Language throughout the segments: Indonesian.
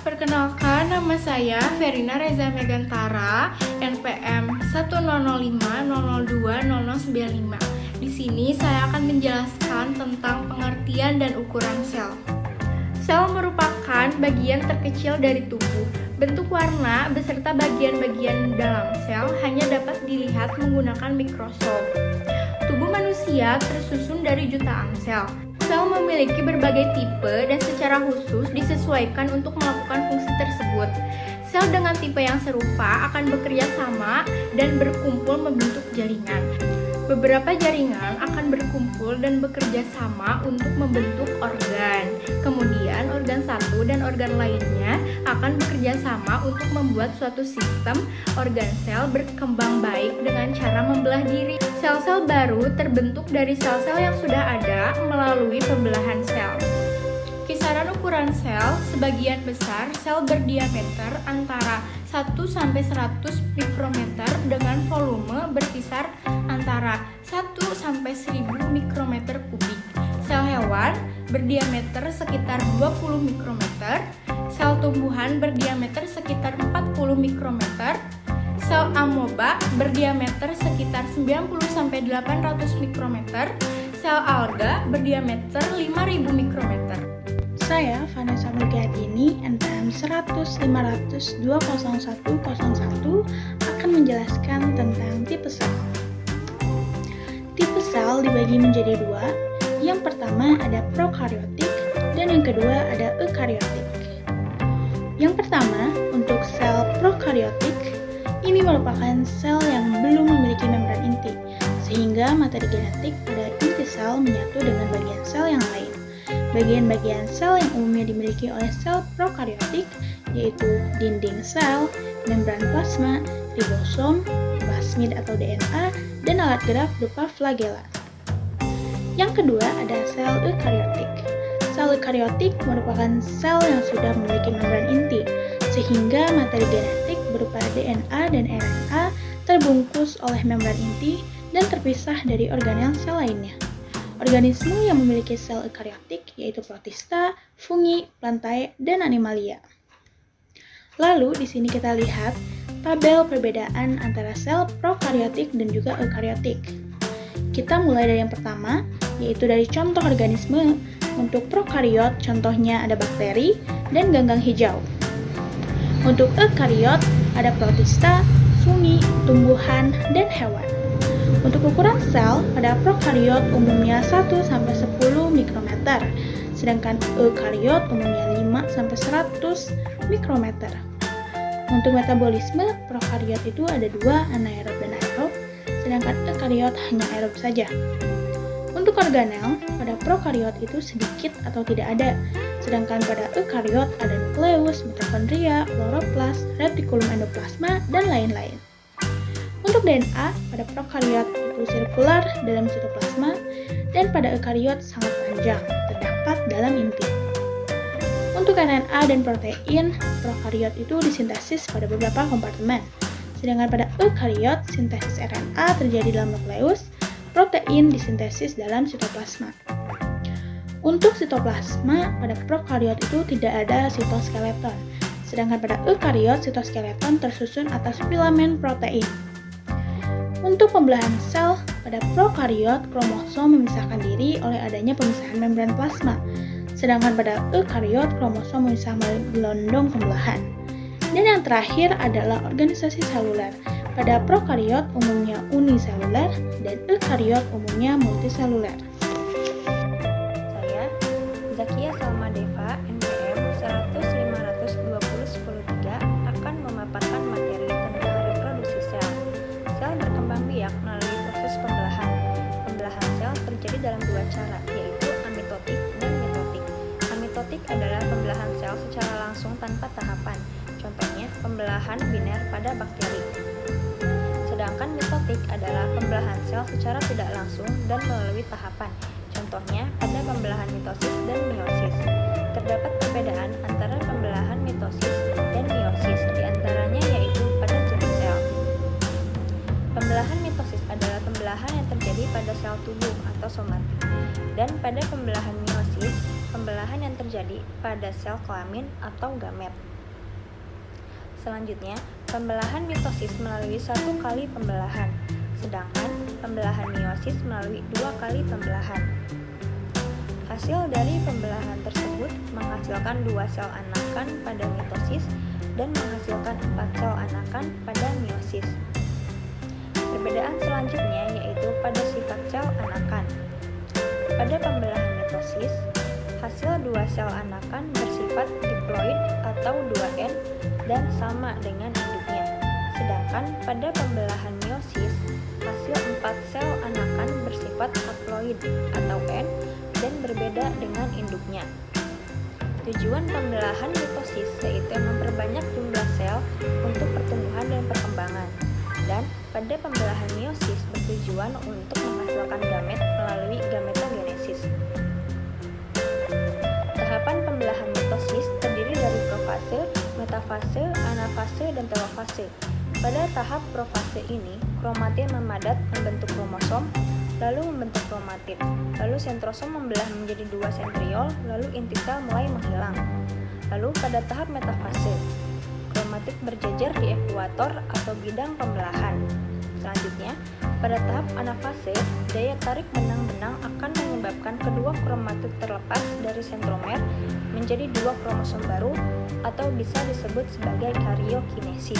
Perkenalkan, nama saya Verina Reza Megantara, NPM 10050020095. Di sini saya akan menjelaskan tentang pengertian dan ukuran sel. Sel merupakan bagian terkecil dari tubuh. Bentuk, warna, beserta bagian-bagian dalam sel hanya dapat dilihat menggunakan mikroskop. Tubuh manusia tersusun dari jutaan sel. Sel memiliki berbagai tipe dan secara khusus disesuaikan untuk melakukan fungsi tersebut. Sel dengan tipe yang serupa akan bekerja sama dan berkumpul membentuk jaringan. Beberapa jaringan akan berkumpul dan bekerja sama untuk membentuk organ. Kemudian organ satu dan organ lainnya akan bekerja sama untuk membuat suatu sistem organ sel berkembang baik dengan cara membelah diri. Sel-sel baru terbentuk dari sel-sel yang sudah ada melalui pembelahan sel. Kisaran ukuran sel, sebagian besar sel berdiameter antara 1-100 mikrometer dengan volume berkisar antara 1-1000 mikrometer kubik. Sel hewan berdiameter sekitar 20 mikrometer, sel tumbuhan berdiameter sekitar 40 mikrometer, sel amoeba berdiameter sekitar 90-800 mikrometer, sel alga berdiameter 5000 mikrometer. Saya, Vanessa Murgadini, NPM 10050020101 akan menjelaskan tentang tipe sel. Tipe sel dibagi menjadi dua. Yang pertama ada prokaryotik dan yang kedua ada eukaryotik. Yang pertama, untuk sel prokaryotik, ini merupakan sel yang belum memiliki membran inti, sehingga materi genetik pada inti sel menyatu dengan bagian sel yang lain. Bagian-bagian sel yang umumnya dimiliki oleh sel prokaryotik yaitu dinding sel, membran plasma, ribosom, plasmid atau DNA, dan alat gerak berupa flagella. Yang kedua ada sel eukaryotik. Sel eukaryotik merupakan sel yang sudah memiliki membran inti, sehingga materi genetik berupa DNA dan RNA terbungkus oleh membran inti dan terpisah dari organel sel lainnya. Organisme yang memiliki sel eukaryotik yaitu protista, fungi, plantae, dan animalia. Lalu di sini kita lihat tabel perbedaan antara sel prokaryotik dan juga eukaryotik. Kita mulai dari yang pertama, yaitu dari contoh organisme. Untuk prokaryot contohnya ada bakteri dan ganggang hijau. Untuk eukaryot ada protista, fungi, tumbuhan, dan hewan. Untuk ukuran sel, pada prokaryot umumnya 1-10 mikrometer, sedangkan eukaryot umumnya 5-100 mikrometer. Untuk metabolisme, prokaryot itu ada dua, anaerob dan aerob, sedangkan eukaryot hanya aerob saja. Untuk organel, pada prokaryot itu sedikit atau tidak ada, sedangkan pada eukaryot ada nukleus, mitokondria, kloroplas, retikulum endoplasma, dan lain-lain. Untuk DNA, pada prokaryot itu sirkular dalam sitoplasma, dan pada eukaryot sangat panjang, terdapat dalam inti. Untuk RNA dan protein, prokaryot itu disintesis pada beberapa kompartemen, sedangkan pada eukaryot, sintesis RNA terjadi dalam nukleus, protein disintesis dalam sitoplasma. Untuk sitoplasma, pada prokaryot itu tidak ada sitoskeleton, sedangkan pada eukaryot sitoskeleton tersusun atas filamen protein. Untuk pembelahan sel, pada prokaryot kromosom memisahkan diri oleh adanya pemisahan membran plasma, sedangkan pada eukaryot kromosom memisah melalui gelondong pembelahan. Dan yang terakhir adalah organisasi seluler. Pada prokaryot umumnya uniseluler dan eukaryot umumnya multiseluler. Saya, Zakia Salma Deva, NPM 100502013 akan memaparkan materi tentang reproduksi sel. Sel berkembang biak melalui proses pembelahan. Pembelahan sel terjadi dalam dua cara, yaitu amitotik dan mitotik. Amitotik adalah pembelahan sel secara langsung tanpa tahapan. Contohnya, pembelahan biner pada bakteri. Sedangkan mitotik adalah pembelahan sel secara tidak langsung dan melalui tahapan. Contohnya pada pembelahan mitosis dan meiosis. Terdapat perbedaan antara pembelahan mitosis dan meiosis, diantaranya yaitu pada jenis sel. Pembelahan mitosis adalah pembelahan yang terjadi pada sel tubuh atau somatik. Dan pada pembelahan meiosis, pembelahan yang terjadi terjadi pada sel kelamin atau gamet. Selanjutnya, pembelahan mitosis melalui 1 kali pembelahan, sedangkan pembelahan meiosis melalui 2 kali pembelahan. Hasil dari pembelahan tersebut menghasilkan 2 sel anakan pada mitosis dan menghasilkan 4 sel anakan pada meiosis. Perbedaan selanjutnya yaitu pada sifat sel anakan. Pada pembelahan mitosis, hasil 2 sel anakan bersifat diploid atau 2N dan sama dengan induknya. Sedangkan pada pembelahan meiosis, hasil 4 sel anakan bersifat haploid atau N dan berbeda dengan induknya. Tujuan pembelahan mitosis yaitu memperbanyak jumlah sel untuk pertumbuhan dan perkembangan. Dan pada pembelahan meiosis bertujuan untuk menghasilkan gamet melalui gametogenesis. Tahapan pembelahan mitosis terdiri dari profase, metafase, anafase, dan telofase. Pada tahap profase ini, kromatin memadat membentuk kromosom, lalu membentuk kromatid. Lalu sentrosom membelah menjadi 2 sentriol, lalu inti sel mulai menghilang. Lalu pada tahap metafase, kromatid berjejer di ekuator atau bidang pembelahan. Selanjutnya, pada tahap anafase, daya tarik benang-benang akan menyebabkan kedua kromatid terlepas dari sentromer menjadi 2 kromosom baru atau bisa disebut sebagai karyokinesis.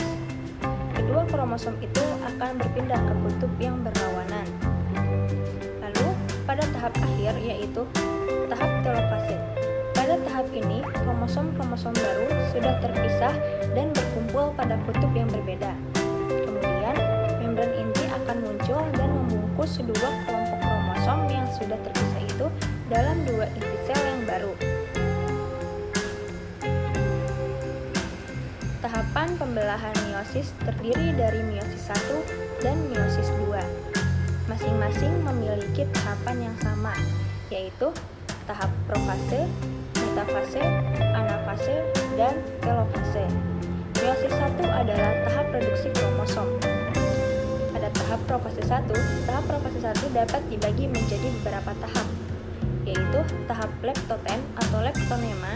Kedua kromosom itu akan berpindah ke kutub yang berlawanan. Lalu, pada tahap akhir yaitu tahap telofase. Pada tahap ini, kromosom-kromosom baru sudah terpisah dan berkumpul pada kutub yang berbeda. Kemudian, membran inti akan muncul dan membungkus 2 kelompok kromosom yang sudah terpisah itu dalam 2 inti sel yang baru. Tahapan pembelahan meiosis terdiri dari meiosis 1 dan meiosis 2. Masing-masing memiliki tahapan yang sama, yaitu tahap profase, metafase, anafase, dan telofase. Meiosis 1 adalah tahap reduksi kromosom. Pada tahap profase 1 dapat dibagi menjadi beberapa tahap, yaitu tahap leptoten atau leptonema,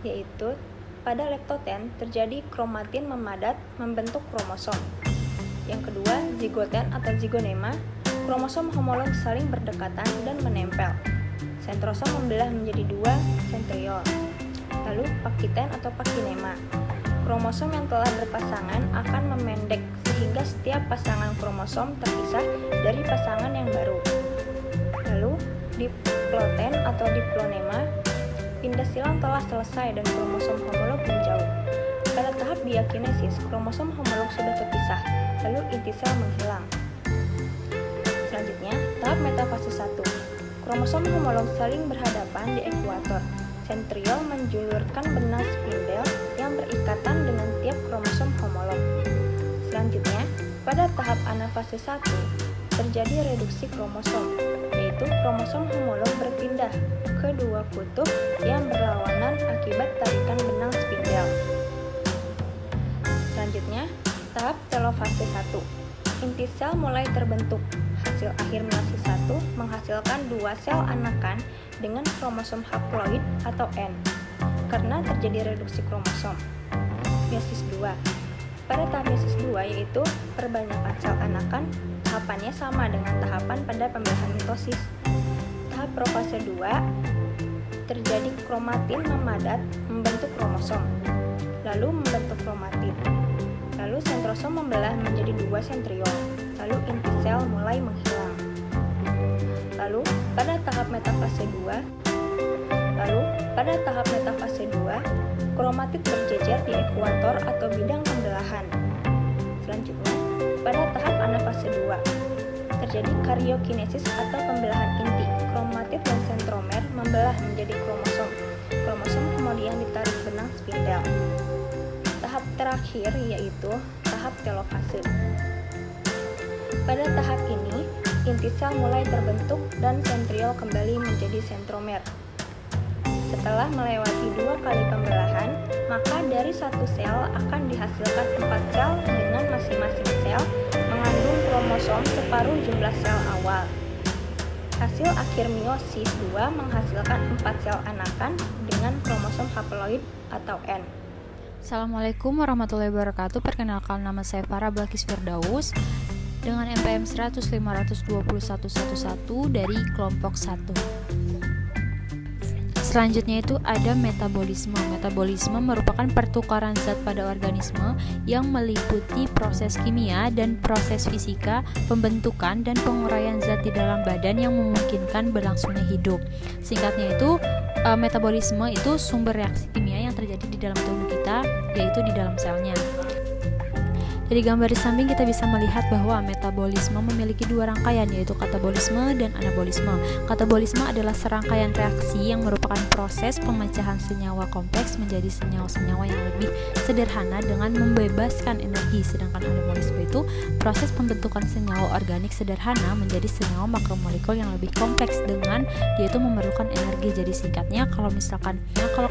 yaitu pada leptoten terjadi kromatin memadat membentuk kromosom. Yang kedua, zigoten atau zigonema, kromosom homolog saling berdekatan dan menempel. Sentrosom membelah menjadi 2 sentriol. Lalu pakiten atau pakinema, kromosom yang telah berpasangan akan memendek sehingga setiap pasangan kromosom terpisah dari pasangan yang baru. Lalu diploten atau diplonema, pindah silang telah selesai dan kromosom homolog menjauh. Pada tahap diakinesis, kromosom homolog sudah terpisah, lalu inti sel menghilang. Selanjutnya, tahap metafase 1. Kromosom homolog saling berhadapan di ekuator. Sentriol menjulurkan benang spindel yang berikatan dengan tiap kromosom homolog. Selanjutnya, pada tahap anafase 1, terjadi reduksi kromosom, yaitu kromosom homolog berpindah ke 2 kutub yang berlawanan akibat tarikan benang spindel. Selanjutnya, tahap telofase 1. Inti sel mulai terbentuk. Hasil akhir meiosis 1 menghasilkan 2 sel anakan dengan kromosom haploid atau N, karena terjadi reduksi kromosom. Meiosis 2. Pada tahap meiosis 2 yaitu perbanyakan sel anakan, tahapannya sama dengan tahapan pada pembelahan mitosis. Tahap profase 2, terjadi kromatin memadat membentuk kromosom, lalu membentuk kromatid. Lalu sentrosom membelah menjadi 2 sentriol, lalu inti sel mulai menghilang. Lalu pada tahap metafase 2, kromatid berjejer di ekuator atau bidang pembelahan. Selanjutnya, pada tahap anafase 2, terjadi karyokinesis atau pembelahan inti. Kromatid dan sentromer membelah menjadi kromosom. Kromosom kemudian ditarik benang spindel. Tahap terakhir yaitu tahap telofase. Pada tahap ini, inti sel mulai terbentuk dan sentriol kembali menjadi sentromer. Setelah melewati 2 kali pembelahan, maka dari 1 sel akan dihasilkan 4 sel dengan masing-masing sel mengandung kromosom separuh jumlah sel awal. Hasil akhir meiosis 2 menghasilkan 4 sel anakan dengan kromosom haploid atau N. Assalamualaikum warahmatullahi wabarakatuh. Perkenalkan, nama saya Farah Balkis Firdaus dengan NPM 100521111 dari kelompok 1. Selanjutnya itu ada metabolisme. Metabolisme merupakan pertukaran zat pada organisme yang meliputi proses kimia dan proses fisika, pembentukan dan penguraian zat di dalam badan yang memungkinkan berlangsungnya hidup. Singkatnya itu, metabolisme itu sumber reaksi kimia yang terjadi di dalam tubuh kita, yaitu di dalam selnya. Dari gambar di samping kita bisa melihat bahwa metabolisme memiliki dua rangkaian, yaitu katabolisme dan anabolisme. Katabolisme adalah serangkaian reaksi yang merupakan proses pemecahan senyawa kompleks menjadi senyawa-senyawa yang lebih sederhana dengan membebaskan energi, sedangkan anabolisme itu proses pembentukan senyawa organik sederhana menjadi senyawa makromolekul yang lebih kompleks dengan yaitu memerlukan energi. Jadi singkatnya, kalau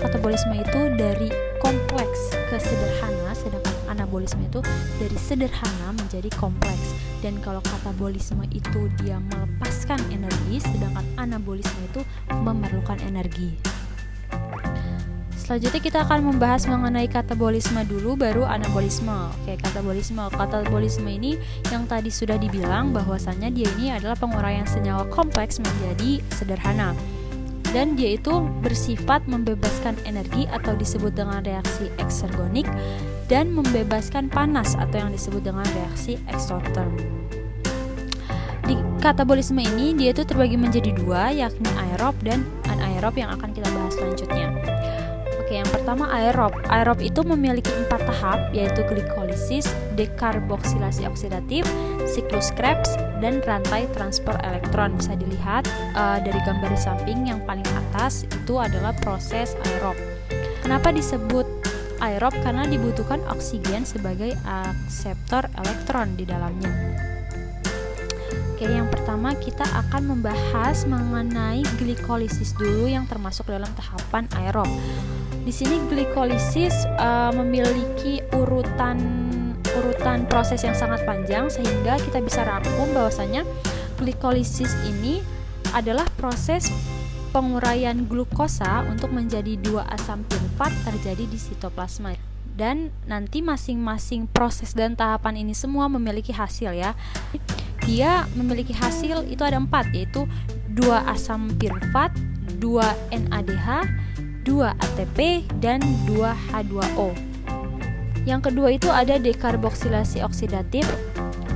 katabolisme itu dari kompleks ke sederhana, sedangkan anabolisme itu dari sederhana menjadi kompleks. Dan kalau katabolisme itu dia melepaskan energi, sedangkan anabolisme itu memerlukan energi. Selanjutnya kita akan membahas mengenai katabolisme dulu, baru anabolisme. Oke, katabolisme. Katabolisme ini yang tadi sudah dibilang bahwasannya dia ini adalah penguraian senyawa kompleks menjadi sederhana. Dan dia itu bersifat membebaskan energi atau disebut dengan reaksi eksergonik dan membebaskan panas atau yang disebut dengan reaksi eksoterm. Di katabolisme ini dia itu terbagi menjadi dua, yakni aerob dan anaerob yang akan kita bahas selanjutnya. Oke, yang pertama aerob. Aerob itu memiliki 4 tahap, yaitu glikolisis, dekarboksilasi oksidatif, siklus Krebs, dan rantai transfer elektron. Bisa dilihat dari gambar di samping yang paling atas itu adalah proses aerob. Kenapa disebut aerob? Karena dibutuhkan oksigen sebagai akseptor elektron di dalamnya. Oke, yang pertama kita akan membahas mengenai glikolisis dulu yang termasuk dalam tahapan aerob. Di sini glikolisis memiliki urutan proses yang sangat panjang, sehingga kita bisa rangkum bahwasanya glikolisis ini adalah proses penguraian glukosa untuk menjadi 2 asam pirufat terjadi di sitoplasma. Dan nanti masing-masing proses dan tahapan ini semua memiliki hasil ya. Dia memiliki hasil itu ada 4, yaitu 2 asam pirufat, 2 NADH, 2 ATP, dan 2 H2O. Yang kedua itu ada dekarboksilasi oksidatif.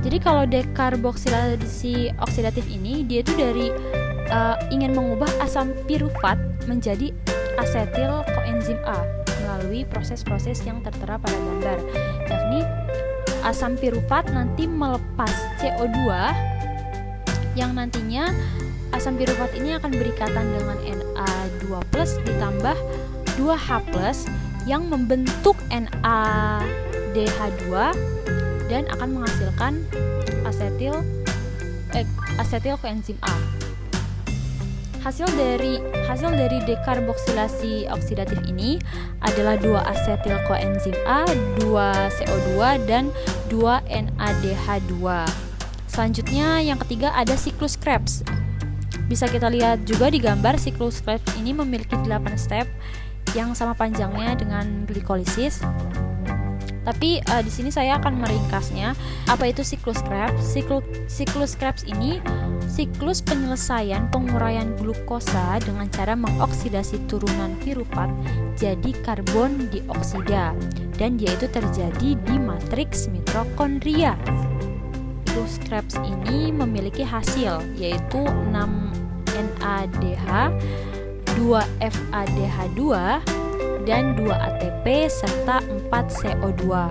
Jadi kalau dekarboksilasi oksidatif ini dia itu dari ingin mengubah asam pirufat menjadi asetil koenzim A melalui proses-proses yang tertera pada gambar, yakni asam pirufat nanti melepas CO2 yang nantinya asam pirufat ini akan berikatan dengan Na2+ ditambah 2H+ yang membentuk NADH2 dan akan menghasilkan asetil koenzim A. Hasil dari dekarboksilasi oksidatif ini adalah 2 asetil koenzim A, 2 CO2 dan 2 NADH2. Selanjutnya yang ketiga ada siklus Krebs. Bisa kita lihat juga di gambar, siklus Krebs ini memiliki 8 step yang sama panjangnya dengan glikolisis. Tapi di sini saya akan meringkasnya. Apa itu siklus Krebs? Siklus Krebs ini siklus penyelesaian penguraian glukosa dengan cara mengoksidasi turunan pirufat jadi karbon dioksida, dan dia itu terjadi di matriks mitokondria. Siklus Krebs ini memiliki hasil yaitu 6 NADH, 2 FADH2, dan 2 ATP serta 4 CO2.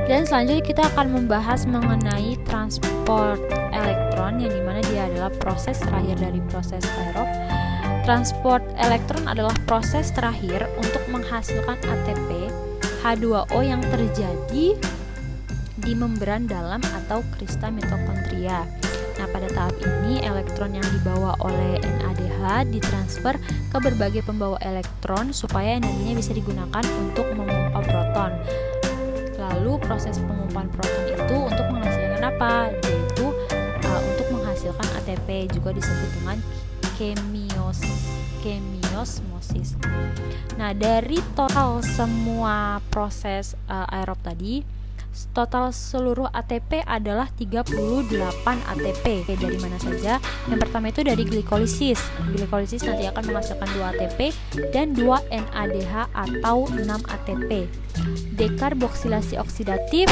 Dan selanjutnya kita akan membahas mengenai transport elektron, yang dimana dia adalah proses terakhir dari proses aerob. Transport elektron adalah proses terakhir untuk menghasilkan ATP H2O yang terjadi di membran dalam atau krista mitokondria. Nah, pada tahap ini elektron yang dibawa oleh NADH ditransfer ke berbagai pembawa elektron supaya energinya bisa digunakan untuk memompa proton. Lalu proses pengumpahan proton itu untuk menghasilkan apa? Yaitu untuk menghasilkan ATP, juga disebut dengan kemiosmosis. Nah, dari total semua proses aerob tadi, total seluruh ATP adalah 38 ATP. Dari mana saja? Yang pertama itu dari glikolisis. Glikolisis nanti akan menghasilkan 2 ATP dan 2 NADH atau 6 ATP. Dekarboksilasi oksidatif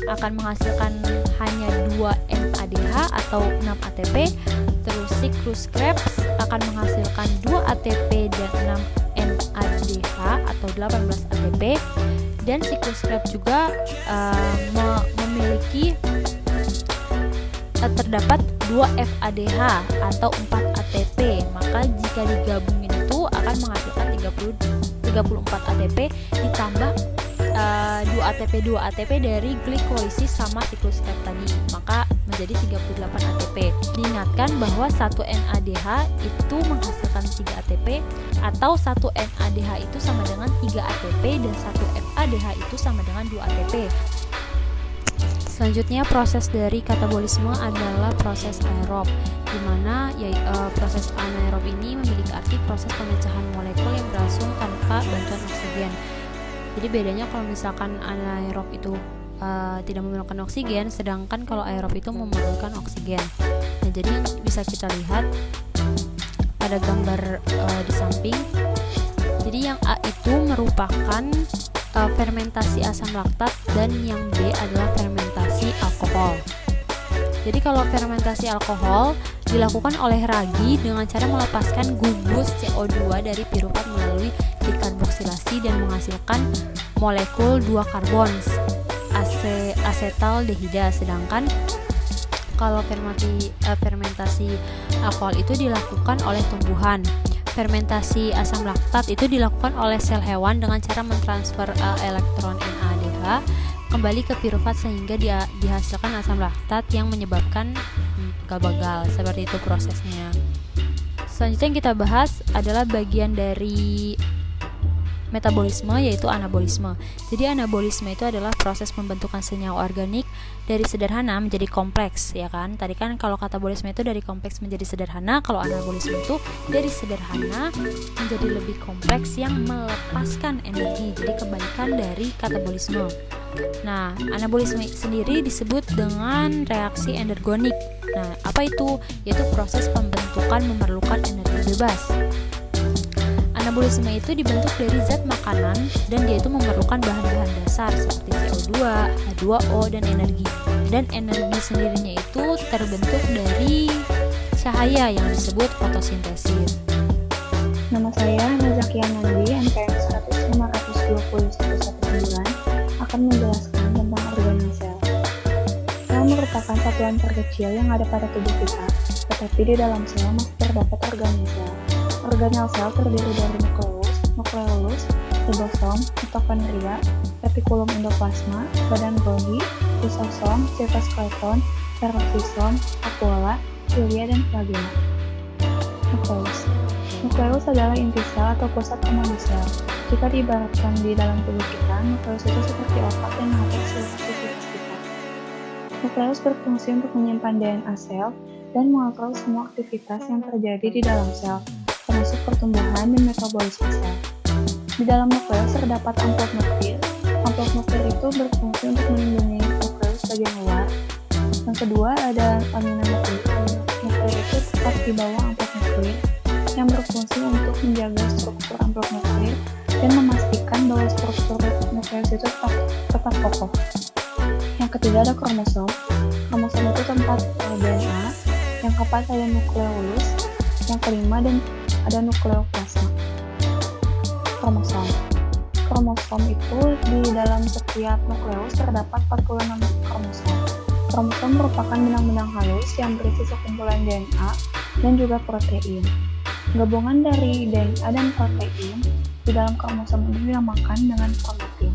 akan menghasilkan hanya 2 NADH atau 6 ATP. Terus siklus Krebs akan menghasilkan 2 ATP dan 6 NADH atau 18 ATP. Dan siklus Krebs juga memiliki terdapat 2 FADH atau 4 ATP. Maka jika digabungin itu akan menghasilkan 34 ATP ditambah 2 ATP dari glikolisis sama siklus Krebs tadi, maka menjadi 38 ATP. Diingatkan bahwa 1 NADH itu menghasilkan 3 ATP atau 1 NADH itu sama dengan 3 ATP dan 1 FADH itu sama dengan 2 ATP. Selanjutnya proses dari katabolisme adalah proses aerob, di mana proses anaerob ini memiliki arti proses pemecahan molekul yang berlangsung tanpa bantuan oksigen. Jadi bedanya kalau misalkan anaerob itu tidak memerlukan oksigen, sedangkan kalau aerob itu memerlukan oksigen. Nah, jadi bisa kita lihat pada gambar di samping. Jadi yang A itu merupakan fermentasi asam laktat dan yang B adalah fermentasi alkohol. Jadi kalau fermentasi alkohol dilakukan oleh ragi dengan cara melepaskan gugus CO2 dari piruvat melalui dekarboksilasi dan menghasilkan molekul 2 karbon asetaldehida. Sedangkan kalau fermentasi alkohol itu dilakukan oleh tumbuhan. Fermentasi asam laktat itu dilakukan oleh sel hewan dengan cara mentransfer elektron NADH kembali ke piruvat sehingga dihasilkan asam laktat yang menyebabkan gagal. Seperti itu prosesnya. Selanjutnya yang kita bahas adalah bagian dari metabolisme, yaitu anabolisme. Jadi anabolisme itu adalah proses pembentukan senyawa organik dari sederhana menjadi kompleks, ya kan? Tadi kan kalau katabolisme itu dari kompleks menjadi sederhana, kalau anabolisme itu dari sederhana menjadi lebih kompleks yang melepaskan energi. Jadi kebalikan dari katabolisme. Nah, anabolisme sendiri disebut dengan reaksi endergonik. Nah, apa itu? Yaitu proses pembentukan memerlukan energi bebas. Anabolisme itu dibentuk dari zat makanan dan dia itu memerlukan bahan-bahan dasar seperti CO2, H2O, dan energi. Dan energi sendirinya itu terbentuk dari cahaya yang disebut fotosintesis. Nama saya Nazakia Nandi, NPM 105201119, akan menjelaskan tentang organel sel. Sel merupakan satuan terkecil yang ada pada tubuh kita, tetapi di dalam sel masih terdapat organel sel. Organel sel terdiri dari nukleolus, ribosom, mitokondria, retikulum endoplasma, badan Golgi, lisosom, cytoskeleton, peroxisom, vakuola, cilia, dan flagella. Nukleus adalah inti sel atau pusat komando sel. Jika diibaratkan di dalam tubuh kita, nukleus itu seperti otak yang mengatur seluruh aktivitas kita. Nukleus berfungsi untuk menyimpan DNA sel dan mengatur semua aktivitas yang terjadi di dalam sel, termasuk pertumbuhan dan metabolisme sel. Di dalam nukleus terdapat amplop nuklir. Amplop nuklir itu berfungsi untuk melindungi nukleus bagian luar. Yang kedua ada lamina nuklir. Nuklir itu tepat di bawah amplop nuklir yang berfungsi untuk menjaga struktur amplop nuklir dan memastikan bahwa struktur nukleus itu tetap kokoh. Yang ketiga ada kromosom. Kromosom itu tempat DNA. Yang keempat ada nukleolus. Yang kelima dan ada nukleoplasma. Kromosom itu di dalam setiap nukleus terdapat 46 kromosom. Kromosom merupakan benang-benang halus yang berisi sekumpulan DNA dan juga protein. Gabungan dari DNA dan protein di dalam kromosom ini dinamakan dengan kromatin.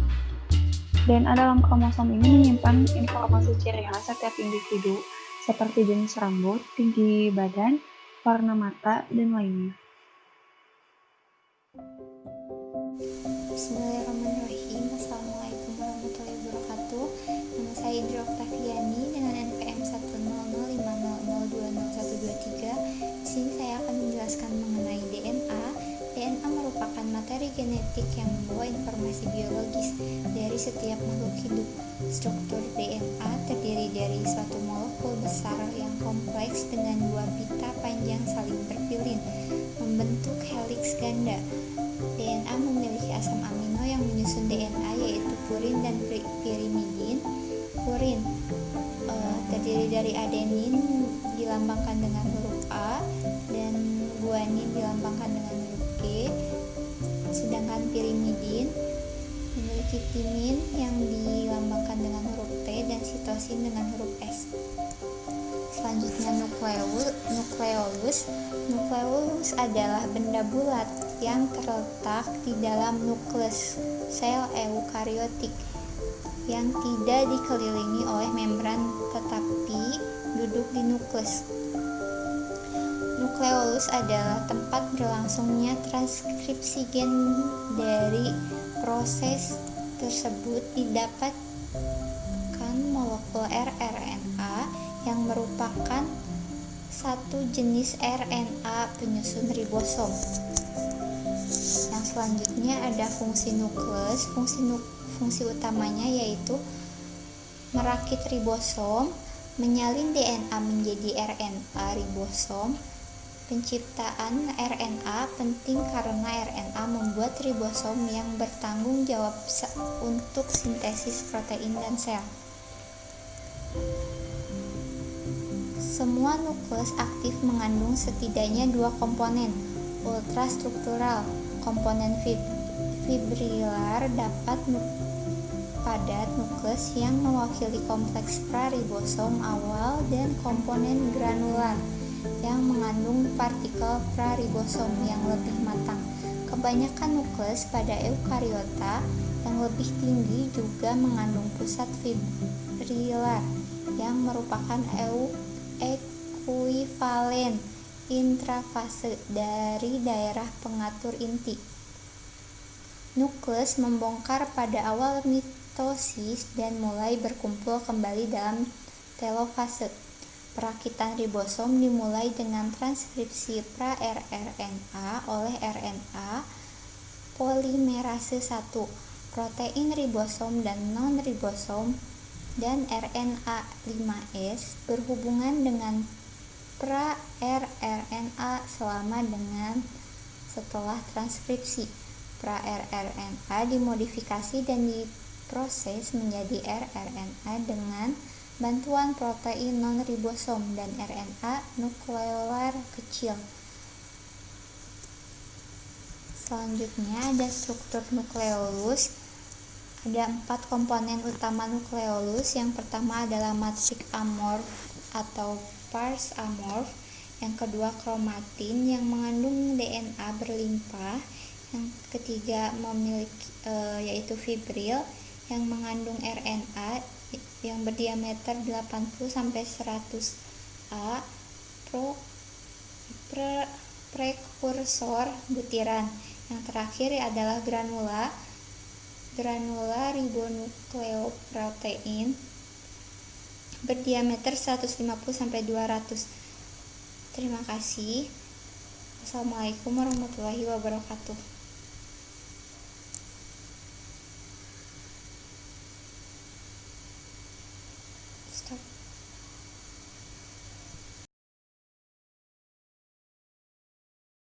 DNA dalam kromosom ini menyimpan informasi ciri khas setiap individu seperti jenis rambut, tinggi badan, warna mata, dan lainnya. Bismillahirrahmanirrahim. Assalamualaikum warahmatullahi wabarakatuh. Nama saya Idri Oktaviani dengan NPM 10050202123. Di sini saya akan menjelaskan teori genetik yang membawa informasi biologis dari setiap makhluk hidup. Struktur DNA terdiri dari suatu molekul besar yang kompleks dengan dua pita panjang saling berpilin, membentuk heliks ganda. DNA memiliki asam amino yang menyusun DNA, yaitu purin dan pirimidin. Purin terdiri dari adenin dilambangkan dengan huruf A dan guanin dilambangkan dengan huruf G, sedangkan pirimidin memiliki timin yang dilambangkan dengan huruf T dan sitosin dengan huruf S. Selanjutnya nukleolus. Nukleolus adalah benda bulat yang terletak di dalam nukleus sel eukariotik yang tidak dikelilingi oleh membran tetapi duduk di nukleus. Nukleolus adalah tempat berlangsungnya transkripsi gen. Dari proses tersebut didapatkan molekul rRNA yang merupakan satu jenis RNA penyusun ribosom. Yang selanjutnya ada fungsi nukleus. Fungsi utamanya yaitu merakit ribosom, menyalin DNA menjadi RNA ribosom. Penciptaan RNA penting karena RNA membuat ribosom yang bertanggung jawab untuk sintesis protein dan sel. Semua nukleus aktif mengandung setidaknya dua komponen ultrastruktural. Komponen fibrilar dapat pada nukleus yang mewakili kompleks praribosom awal dan komponen granular yang mengandung partikel praribosom yang lebih matang. Kebanyakan nukleus pada eukariota yang lebih tinggi juga mengandung pusat fibrilar yang merupakan ekuivalen intrafase dari daerah pengatur inti. Nukleus membongkar pada awal mitosis dan mulai berkumpul kembali dalam telofase. Perakitan ribosom dimulai dengan transkripsi pra-rRNA oleh RNA polimerase 1, protein ribosom dan non-ribosom, dan RNA 5S berhubungan dengan pra-rRNA setelah transkripsi. Pra-rRNA dimodifikasi dan diproses menjadi rRNA dengan bantuan protein non-ribosom dan RNA nukleolar kecil. Selanjutnya ada struktur nukleolus. Ada 4 komponen utama nukleolus. Yang pertama adalah matrik amorf atau pars amorf. Yang kedua kromatin yang mengandung DNA berlimpah. Yang ketiga yaitu fibril yang mengandung RNA yang berdiameter 80-100 A, prekursor butiran. Yang terakhir adalah granula ribonukleoprotein berdiameter 150-200. Terima kasih. Wassalamualaikum warahmatullahi wabarakatuh.